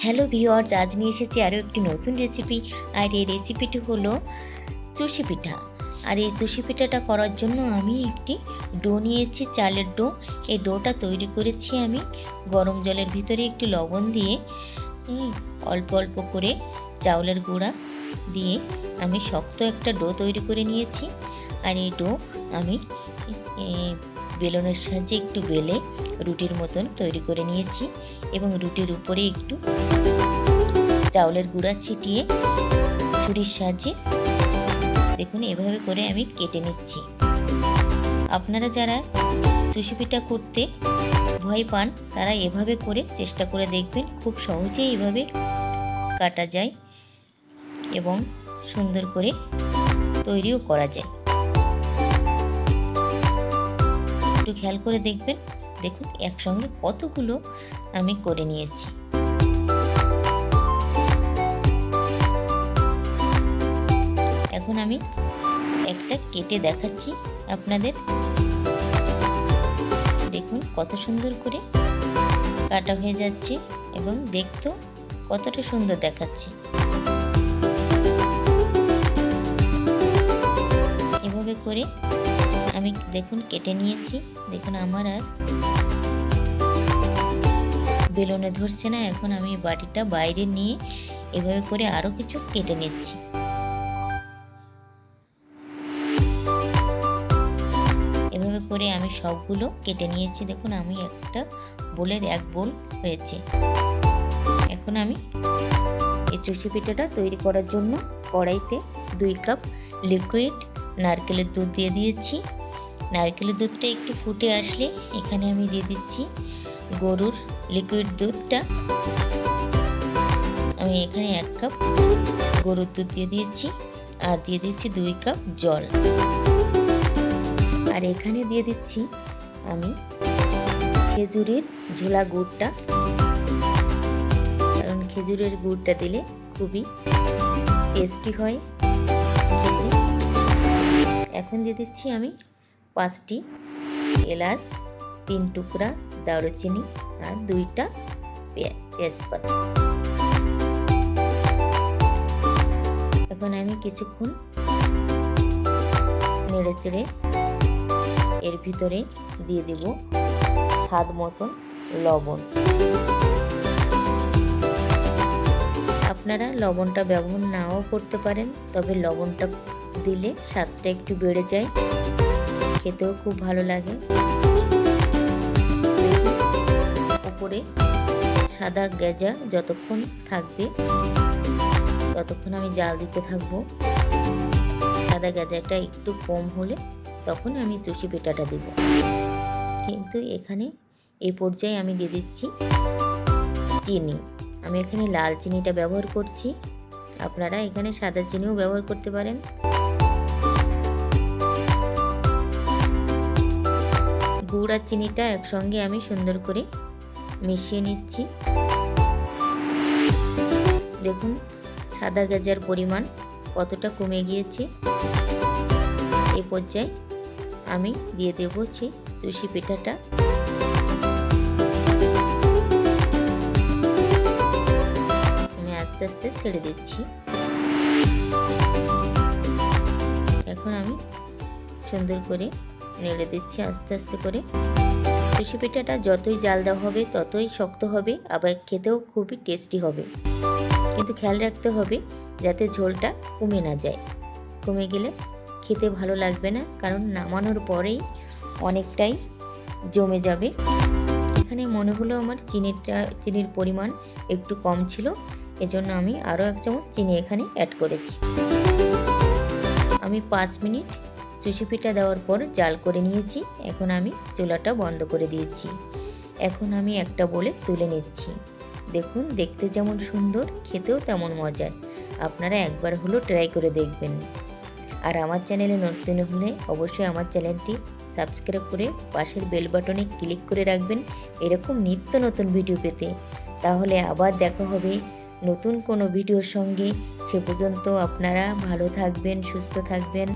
Hello viewers, আজ নিয়ে এসেছি আরও একটি নতুন রেসিপি। আর এই রেসিপিটি হলো চুষি পিঠা। আর এই চুষি পিঠাটা করার জন্য আমি একটি ডো নিয়েছি, চালের ডো। এই ডোটা তৈরি করেছি আমি গরম জলের ভিতরে একটু লবণ দিয়ে অল্প অল্প করে চাউলের গুঁড়া দিয়ে আমি শক্ত একটা ডো তৈরি করে নিয়েছি। আর এই ডো আমি বেলনের সাহায্যে একটু বেলে রুটির মতন তৈরি করে নিয়েছি এবং রুটির উপরে একটু চাউলের গুঁড়া ছিটিয়ে ছুরির সাহায্যে দেখুন এভাবে করে আমি কেটে নিচ্ছি। আপনারা যারা চুষি পিঠা করতে ভয় পান তারা এভাবে করে চেষ্টা করে দেখবেন, খুব সহজেই এভাবে কাটা যায় এবং সুন্দর করে তৈরিও করা যায়। একটু খেয়াল করে দেখবেন, দেখুন একসঙ্গে কতগুলো আমি করে নিয়েছি। এখন আমি একটা কেটে দেখাচ্ছি আপনাদের। দেখুন কত সুন্দর করে কাটা হয়ে যাচ্ছে এবং দেখতেও কতটা সুন্দর দেখাচ্ছে। এভাবে করে আমি দেখুন কেটে নিয়েছি। দেখুন আমার আর বেলনে ধরছে না। এখন আমি বাটিটা বাইরে নিয়ে এভাবে করে আরও কিছু কেটে নিচ্ছি। এভাবে করে আমি সবগুলো কেটে নিয়েছি। দেখুন আমি একটা বোলের এক বোল হয়েছে। এখন আমি এই চুষি পিঠাটা তৈরি করার জন্য কড়াইতে 2 কাপ লিকুইড নারকেলের দুধ দিয়ে দিয়েছি। নারকেলের দুধটা একটু ফুটে আসলে এখানে আমি দিয়ে দিচ্ছি গরুর লিকুইড দুধটা। আমি এখানে 1 কাপ গরুর দুধ দিয়ে দিয়েছি আর দিয়ে দিচ্ছি 2 কাপ জল। আর এখানে দিয়ে দিচ্ছি আমি খেজুরের ঝোলা গুড়টা, কারণ খেজুরের গুড়টা দিলে খুবই টেস্টি হয় খেতে। এখন দিয়ে দিচ্ছি আমি 5টি এলাচ, 3 টুকরা দারুচিনি আর 2টা তেজপাতা। এখন আমি কিছুক্ষণ নেড়ে চেড়ে এর ভিতরে দিয়ে দেব স্বাদ মতন লবণ। আপনারা লবণটা ব্যবহার নাও করতে পারেন, তবে লবণটা দিলে স্বাদটা একটু বেড়ে যায়, খেতেও খুব ভালো লাগে। উপরে সাদা গেজা যতক্ষণ থাকবে ততক্ষণ আমি জাল দিতে থাকবো। সাদা গেজাটা একটু কম হলে তখন আমি চুষি পিঠাটা দেব। কিন্তু এখানে এই পর্যায়ে আমি দিয়ে দিচ্ছি চিনি। আমি এখানে লাল চিনিটা ব্যবহার করছি, আপনারা এখানে সাদা চিনিও ব্যবহার করতে পারেন। গুড় আর চিনিটা একসঙ্গে আমি সুন্দর করে মিশিয়ে নিচ্ছি। দেখুন সাদা গেজার পরিমাণ কতটা কমে গিয়েছে। এই পর্যায়ে আমি দিয়ে দেব চুষি পিঠাটা। আমি আস্তে আস্তে ছেড়ে দিচ্ছি। এখন আমি সুন্দর করে নেড়ে দিচ্ছি আস্তে আস্তে করে। চুষি পিঠাটা যতই জাল দেওয়া হবে ততই শক্ত হবে, আবার খেতেও খুবই টেস্টি হবে। কিন্তু খেয়াল রাখতে হবে যাতে ঝোলটা কমে না যায়। কমে গেলে খেতে ভালো লাগবে না, কারণ নামানোর পরেই অনেকটাই জমে যাবে। এখানে মনে হলো আমার চিনির পরিমাণ একটু কম ছিল, এজন্য আমি আরও 1 চামচ চিনি এখানে অ্যাড করেছি। আমি 5 মিনিট চুষি পিঠা দেওয়ার পর জাল করে নিয়েছি। এখন আমি চুলাটা বন্ধ করে দিয়েছি। এখন আমি একটা বলে তুলে নিচ্ছি। দেখুন দেখতে যেমন সুন্দর, খেতেও তেমন মজার। আপনারা একবার হলো ট্রাই করে দেখবেন। আর আমার চ্যানেলে নতুন হলে অবশ্যই আমার চ্যানেলটি সাবস্ক্রাইব করে পাশের বেল বাটনে ক্লিক করে রাখবেন এরকম নিত্য নতুন ভিডিও পেতে। তাহলে আবার দেখা হবে নতুন কোনো ভিডিওর সঙ্গে। সে পর্যন্ত আপনারা ভালো থাকবেন, সুস্থ থাকবেন।